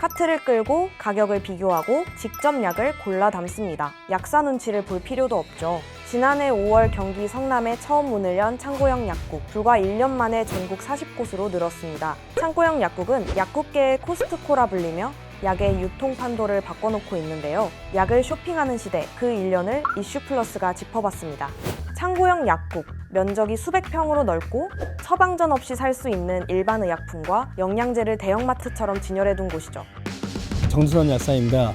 카트를 끌고 가격을 비교하고 직접 약을 골라 담습니다. 약사 눈치를 볼 필요도 없죠. 지난해 5월 경기 성남에 처음 문을 연 창고형 약국. 불과 1년 만에 전국 40곳으로 늘었습니다. 창고형 약국은 약국계의 코스트코라 불리며 약의 유통 판도를 바꿔놓고 있는데요. 약을 쇼핑하는 시대, 그 일련을 이슈플러스가 짚어봤습니다. 창고형 약국, 면적이 수백 평으로 넓고 처방전 없이 살 수 있는 일반 의약품과 영양제를 대형마트처럼 진열해둔 곳이죠. 정준원 약사입니다.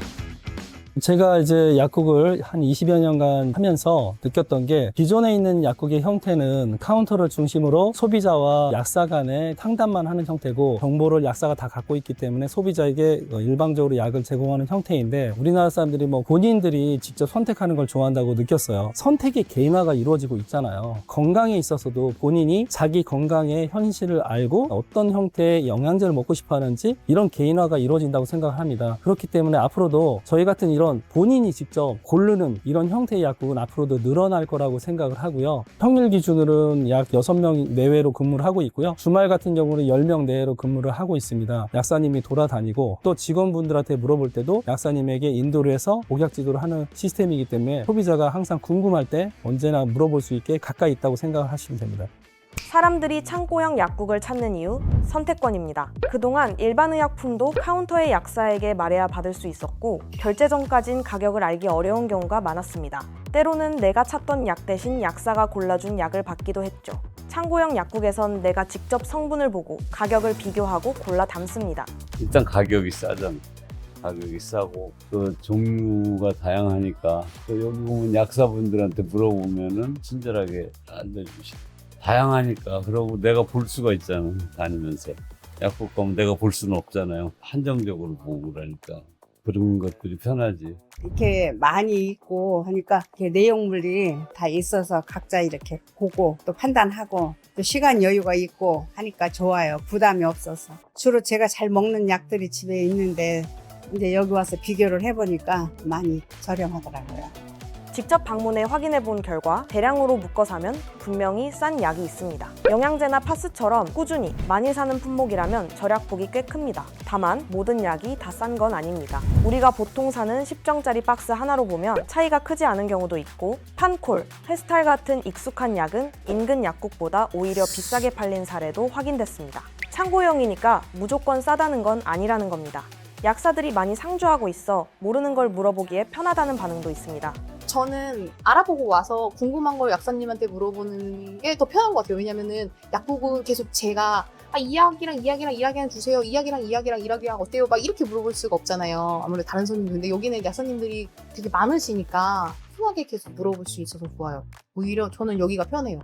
제가 이제 약국을 한 20여 년간 하면서 느꼈던 게 기존에 있는 약국의 형태는 카운터를 중심으로 소비자와 약사 간에 상담만 하는 형태고 정보를 약사가 다 갖고 있기 때문에 소비자에게 일방적으로 약을 제공하는 형태인데 우리나라 사람들이 본인들이 직접 선택하는 걸 좋아한다고 느꼈어요. 선택의 개인화가 이루어지고 있잖아요. 건강에 있어서도 본인이 자기 건강의 현실을 알고 어떤 형태의 영양제를 먹고 싶어 하는지 이런 개인화가 이루어진다고 생각합니다. 그렇기 때문에 앞으로도 저희 같은 이런 본인이 직접 고르는 이런 형태의 약국은 앞으로도 늘어날 거라고 생각을 하고요. 평일 기준으로는 약 6명 내외로 근무를 하고 있고요. 주말 같은 경우는 10명 내외로 근무를 하고 있습니다. 약사님이 돌아다니고 또 직원분들한테 물어볼 때도 약사님에게 인도를 해서 복약 지도를 하는 시스템이기 때문에 소비자가 항상 궁금할 때 언제나 물어볼 수 있게 가까이 있다고 생각을 하시면 됩니다. 사람들이 창고형 약국을 찾는 이유, 선택권입니다. 그동안 일반 의약품도 카운터의 약사에게 말해야 받을 수 있었고 결제 전까진 가격을 알기 어려운 경우가 많았습니다. 때로는 내가 찾던 약 대신 약사가 골라준 약을 받기도 했죠. 창고형 약국에선 내가 직접 성분을 보고 가격을 비교하고 골라 담습니다. 일단 가격이 싸잖아. 가격이 싸고 또 종류가 다양하니까 또 여기 보면 약사분들한테 물어보면은 친절하게 알려주시고 다양하니까 그러고 내가 볼 수가 있잖아. 다니면서 약국 가면 내가 볼 수는 없잖아요. 한정적으로 보고 그러니까 그런 것들이 편하지. 이렇게 많이 있고 하니까 이렇게 내용물이 다 있어서 각자 이렇게 보고 또 판단하고 또 시간 여유가 있고 하니까 좋아요. 부담이 없어서. 주로 제가 잘 먹는 약들이 집에 있는데 이제 여기 와서 비교를 해보니까 많이 저렴하더라고요. 직접 방문해 확인해 본 결과 대량으로 묶어 사면 분명히 싼 약이 있습니다. 영양제나 파스처럼 꾸준히 많이 사는 품목이라면 절약폭이 꽤 큽니다. 다만 모든 약이 다 싼 건 아닙니다. 우리가 보통 사는 10정짜리 박스 하나로 보면 차이가 크지 않은 경우도 있고 판콜, 페스탈 같은 익숙한 약은 인근 약국보다 오히려 비싸게 팔린 사례도 확인됐습니다. 창고형이니까 무조건 싸다는 건 아니라는 겁니다. 약사들이 많이 상주하고 있어 모르는 걸 물어보기에 편하다는 반응도 있습니다. 저는 알아보고 와서 궁금한 걸 약사님한테 물어보는 게 더 편한 것 같아요. 왜냐면은 약국은 계속 제가 이 약이랑 이 약이랑 이 약이랑 주세요. 이 약이랑 이 약이랑 이 약이랑 어때요? 막 이렇게 물어볼 수가 없잖아요. 아무래도 다른 손님들. 근데 여기는 약사님들이 되게 많으시니까 편하게 계속 물어볼 수 있어서 좋아요. 오히려 저는 여기가 편해요.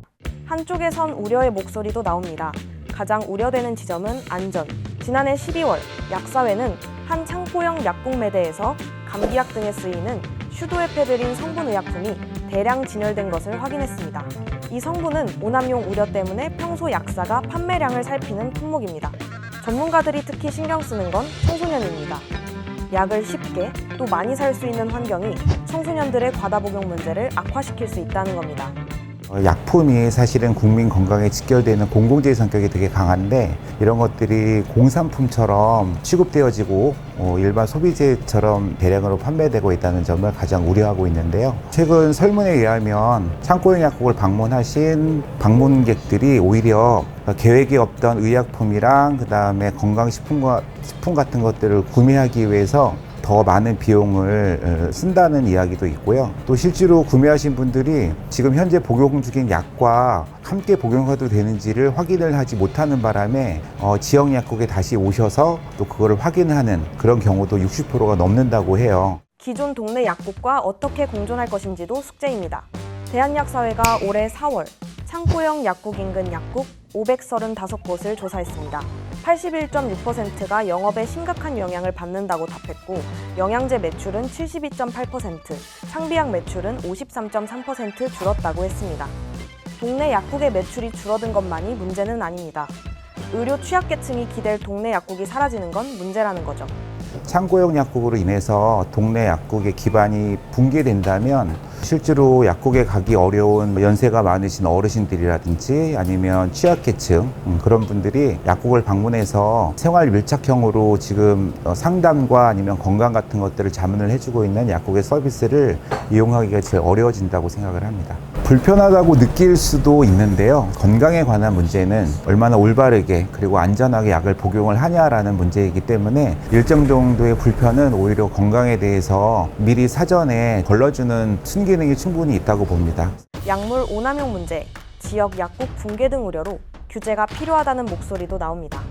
한쪽에선 우려의 목소리도 나옵니다. 가장 우려되는 지점은 안전. 지난해 12월 약사회는 한 창고형 약국 매대에서 감기약 등에 쓰이는 슈도에페드린 성분 의약품이 대량 진열된 것을 확인했습니다. 이 성분은 오남용 우려 때문에 평소 약사가 판매량을 살피는 품목입니다. 전문가들이 특히 신경 쓰는 건 청소년입니다. 약을 쉽게 또 많이 살 수 있는 환경이 청소년들의 과다 복용 문제를 악화시킬 수 있다는 겁니다. 약품이 사실은 국민 건강에 직결되는 공공재의 성격이 되게 강한데 이런 것들이 공산품처럼 취급되어지고 일반 소비재처럼 대량으로 판매되고 있다는 점을 가장 우려하고 있는데요. 최근 설문에 의하면 창고형 약국을 방문하신 방문객들이 오히려 계획이 없던 의약품이랑 그다음에 건강식품 같은 것들을 구매하기 위해서 더 많은 비용을 쓴다는 이야기도 있고요. 또 실제로 구매하신 분들이 지금 현재 복용 중인 약과 함께 복용해도 되는지를 확인을 하지 못하는 바람에 지역 약국에 다시 오셔서 또 그거를 확인하는 그런 경우도 60%가 넘는다고 해요. 기존 동네 약국과 어떻게 공존할 것인지도 숙제입니다. 대한약사회가 올해 4월 창고형 약국 인근 약국 535곳을 조사했습니다. 81.6%가 영업에 심각한 영향을 받는다고 답했고 영양제 매출은 72.8%, 상비약 매출은 53.3% 줄었다고 했습니다. 동네 약국의 매출이 줄어든 것만이 문제는 아닙니다. 의료 취약계층이 기댈 동네 약국이 사라지는 건 문제라는 거죠. 창고형 약국으로 인해서 동네 약국의 기반이 붕괴된다면 실제로 약국에 가기 어려운 연세가 많으신 어르신들이라든지 아니면 취약계층 그런 분들이 약국을 방문해서 생활 밀착형으로 지금 상담과 아니면 건강 같은 것들을 자문을 해주고 있는 약국의 서비스를 이용하기가 제일 어려워진다고 생각을 합니다. 불편하다고 느낄 수도 있는데요. 건강에 관한 문제는 얼마나 올바르게 그리고 안전하게 약을 복용을 하냐라는 문제이기 때문에 일정 정도의 불편은 오히려 건강에 대해서 미리 사전에 걸러주는 순기능이 충분히 있다고 봅니다. 약물 오남용 문제, 지역 약국 붕괴 등 우려로 규제가 필요하다는 목소리도 나옵니다.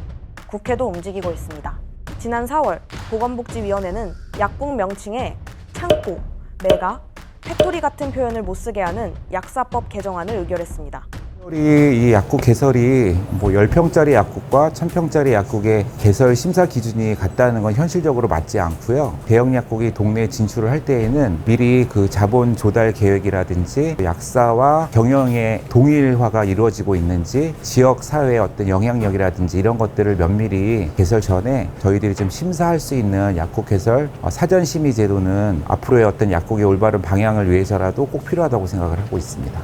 국회도 움직이고 있습니다. 지난 4월 보건복지위원회는 약국 명칭에 창고, 매가, 팩토리 같은 표현을 못 쓰게 하는 약사법 개정안을 의결했습니다. 이 약국 개설이 10평짜리 약국과 1000평짜리 약국의 개설 심사 기준이 같다는 건 현실적으로 맞지 않고요. 대형 약국이 동네에 진출을 할 때에는 미리 그 자본 조달 계획이라든지 약사와 경영의 동일화가 이루어지고 있는지 지역 사회의 어떤 영향력이라든지 이런 것들을 면밀히 개설 전에 저희들이 좀 심사할 수 있는 약국 개설 사전 심의 제도는 앞으로의 어떤 약국의 올바른 방향을 위해서라도 꼭 필요하다고 생각을 하고 있습니다.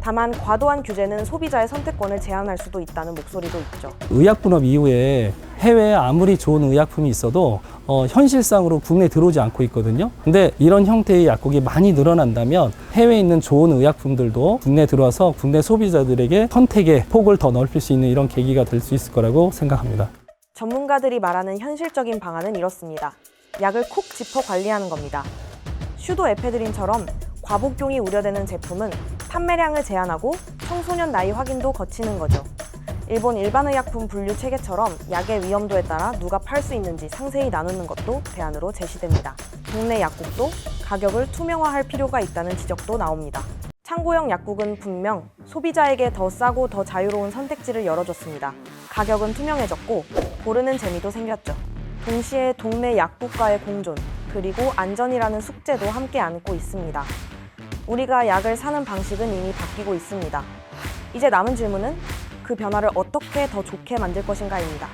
다만 과도한 규제는 소비자의 선택권을 제한할 수도 있다는 목소리도 있죠. 의약분업 이후에 해외에 아무리 좋은 의약품이 있어도 현실상으로 국내에 들어오지 않고 있거든요. 근데 이런 형태의 약국이 많이 늘어난다면 해외에 있는 좋은 의약품들도 국내에 들어와서 국내 소비자들에게 선택의 폭을 더 넓힐 수 있는 이런 계기가 될 수 있을 거라고 생각합니다. 전문가들이 말하는 현실적인 방안은 이렇습니다. 약을 콕 짚어 관리하는 겁니다. 슈도에페드린처럼 과복용이 우려되는 제품은 판매량을 제한하고 청소년 나이 확인도 거치는 거죠. 일본 일반의약품 분류 체계처럼 약의 위험도에 따라 누가 팔 수 있는지 상세히 나누는 것도 대안으로 제시됩니다. 국내 약국도 가격을 투명화할 필요가 있다는 지적도 나옵니다. 창고형 약국은 분명 소비자에게 더 싸고 더 자유로운 선택지를 열어줬습니다. 가격은 투명해졌고 고르는 재미도 생겼죠. 동시에 동네 약국과의 공존, 그리고 안전이라는 숙제도 함께 안고 있습니다. 우리가 약을 사는 방식은 이미 바뀌고 있습니다. 이제 남은 질문은 그 변화를 어떻게 더 좋게 만들 것인가입니다.